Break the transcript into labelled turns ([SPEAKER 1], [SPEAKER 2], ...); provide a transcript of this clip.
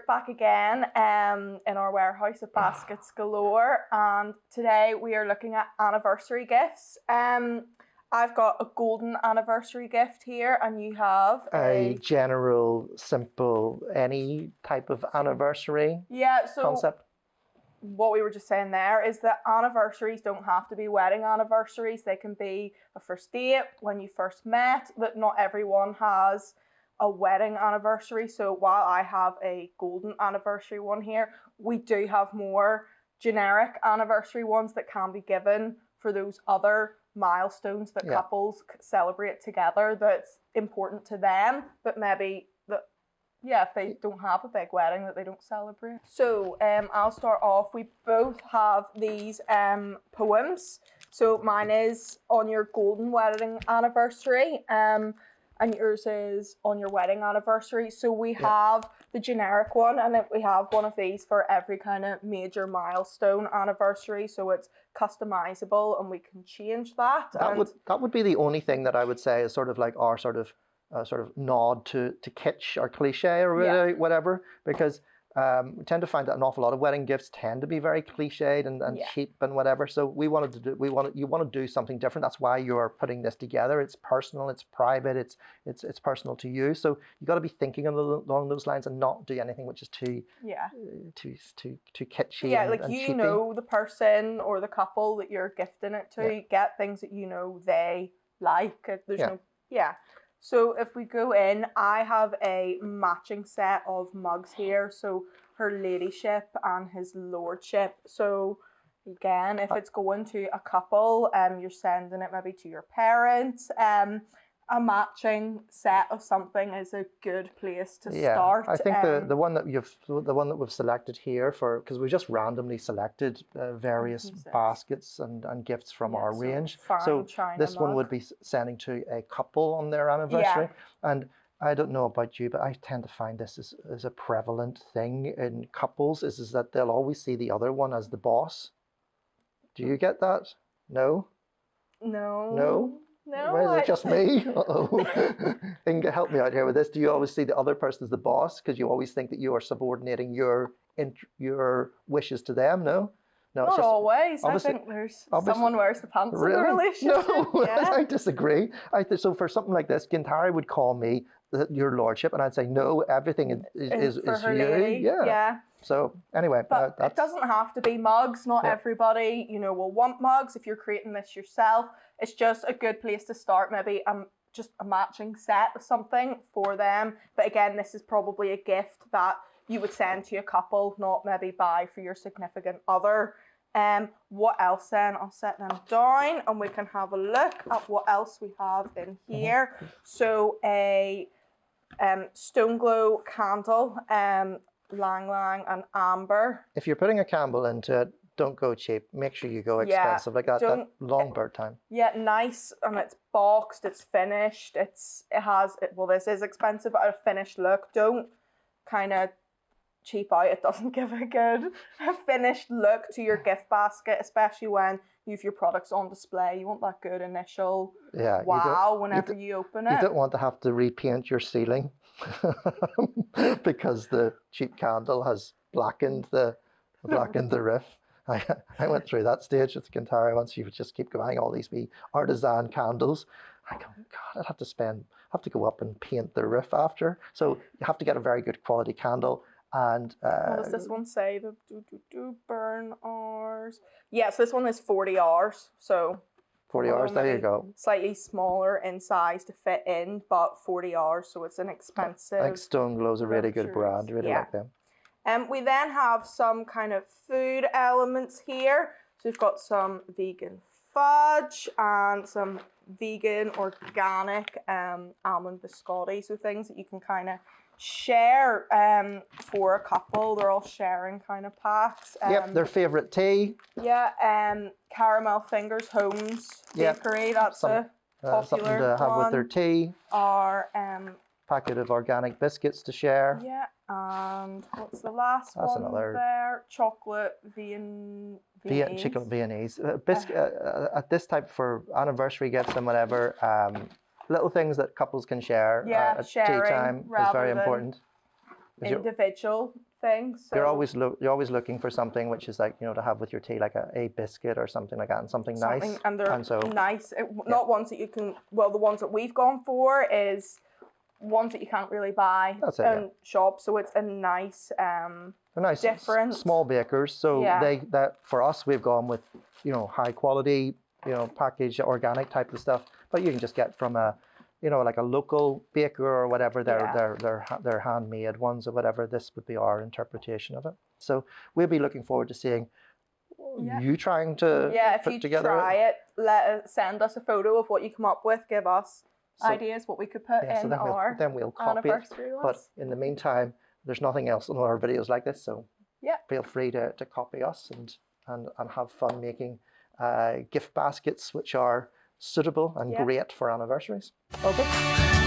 [SPEAKER 1] we're back again in our warehouse of baskets galore, and today we are looking at anniversary gifts. I've got a golden anniversary gift here, and you have
[SPEAKER 2] a general, simple, any type of anniversary concept.
[SPEAKER 1] What we were just saying there is that anniversaries don't have to be wedding anniversaries. They can be a first date, when you first met, that not everyone has a wedding anniversary. So while I have a golden anniversary one here, we do have more generic anniversary ones that can be given for those other milestones that couples celebrate together that's important to them, but maybe if they don't have a big wedding, that they don't celebrate. So I'll start off. We both have these poems. So mine is on your golden wedding anniversary, and yours is on your wedding anniversary. So we have the generic one, and then we have one of these for every kind of major milestone anniversary. So it's customizable, and we can change that.
[SPEAKER 2] That would be the only thing that I would say is sort of like our sort of nod to kitsch or cliche or whatever, because we tend to find that an awful lot of wedding gifts tend to be very cliched and cheap and whatever. So you want to do something different. That's why you're putting this together. It's personal, it's private, it's personal to you. So you got to be thinking along those lines and not do anything which is too kitschy.
[SPEAKER 1] Yeah,
[SPEAKER 2] and
[SPEAKER 1] you
[SPEAKER 2] cheapy.
[SPEAKER 1] know the person or the couple that you're gifting it to. Get things that you know they like. So if we go in, I have a matching set of mugs here. So her ladyship and his lordship. So again, if it's going to a couple, you're sending it maybe to your parents. A matching set of something is a good place to start.
[SPEAKER 2] I think the one that we've selected here because we just randomly selected various baskets and gifts from our range. So this one would be sending to a couple on their anniversary. And I don't know about you, but I tend to find this is a prevalent thing in couples is that they'll always see the other one as the boss. Do you get that? No? No?
[SPEAKER 1] No,
[SPEAKER 2] why is it just me? Inga, help me out here with this. Do you always see the other person as the boss because you always think that you are subordinating your wishes to them? No,
[SPEAKER 1] not always. I think there's someone wears the pants in the relationship.
[SPEAKER 2] No, I disagree. So for something like this, Gintari would call me your lordship, and I'd say no. Everything is
[SPEAKER 1] for
[SPEAKER 2] you.
[SPEAKER 1] Lady. Yeah.
[SPEAKER 2] So anyway,
[SPEAKER 1] but it doesn't have to be mugs. Not everybody, will want mugs. If you're creating this yourself, it's just a good place to start. Maybe just a matching set of something for them. But again, this is probably a gift that you would send to a couple, not maybe buy for your significant other. What else then? I'll set them down and we can have a look at what else we have in here. So a stone glow candle, Lang Lang and amber.
[SPEAKER 2] If you're putting a candle into it, don't go cheap. Make sure you go expensive like that long bird time.
[SPEAKER 1] Yeah, nice, and it's boxed, it's finished, this is expensive, but a finished look. Don't kind of cheap out. It doesn't give a good finished look to your gift basket, especially when you have your products on display. You want that good initial wow whenever you open it.
[SPEAKER 2] You don't want to have to repaint your ceiling because the cheap candle has blackened the roof. I went through that stage with Gintari once. You would just keep buying all these wee artisan candles. I go, God, I'd have to go up and paint the roof after. So you have to get a very good quality candle. And
[SPEAKER 1] what does this one say? The burn hours. Yes, this one is 40 hours. So
[SPEAKER 2] 40 hours, there you go.
[SPEAKER 1] Slightly smaller in size to fit in, but 40 hours, so it's inexpensive.
[SPEAKER 2] I think Stone Glow's a really good brand. I really like them.
[SPEAKER 1] We then have some kind of food elements here. So we've got some vegan fudge and some vegan organic almond biscotti. So things that you can kind of share for a couple. They're all sharing kind of packs.
[SPEAKER 2] Their favourite tea.
[SPEAKER 1] Caramel Fingers Homes Bakery. That's a popular
[SPEAKER 2] something to have with their tea.
[SPEAKER 1] Our
[SPEAKER 2] packet of organic biscuits to share.
[SPEAKER 1] Yeah, and what's the last
[SPEAKER 2] That's
[SPEAKER 1] one
[SPEAKER 2] another
[SPEAKER 1] there? Chocolate Viennese.
[SPEAKER 2] Chicken Viennese. At this type for anniversary gifts and whatever, little things that couples can share at tea time is very important.
[SPEAKER 1] individual things. So
[SPEAKER 2] you're always looking for something which is like, to have with your tea, like a biscuit or something like that, and something nice.
[SPEAKER 1] And they're nice. Not ones that you can. Well, the ones that we've gone for is ones that you can't really buy in shops. So it's a nice, different
[SPEAKER 2] small bakers. So that for us, we've gone with high quality, packaged organic type of stuff. But you can just get from a like a local baker or whatever, they're handmade ones or whatever. This would be our interpretation of it. So we'll be looking forward to seeing you trying to put together.
[SPEAKER 1] If you try it, send us a photo of what you come up with. Give us ideas what we could put in our
[SPEAKER 2] we'll copy
[SPEAKER 1] anniversary
[SPEAKER 2] it. But in the meantime, there's nothing else on our videos like this. So feel free to copy us and have fun making gift baskets which are suitable and great for anniversaries. Okay.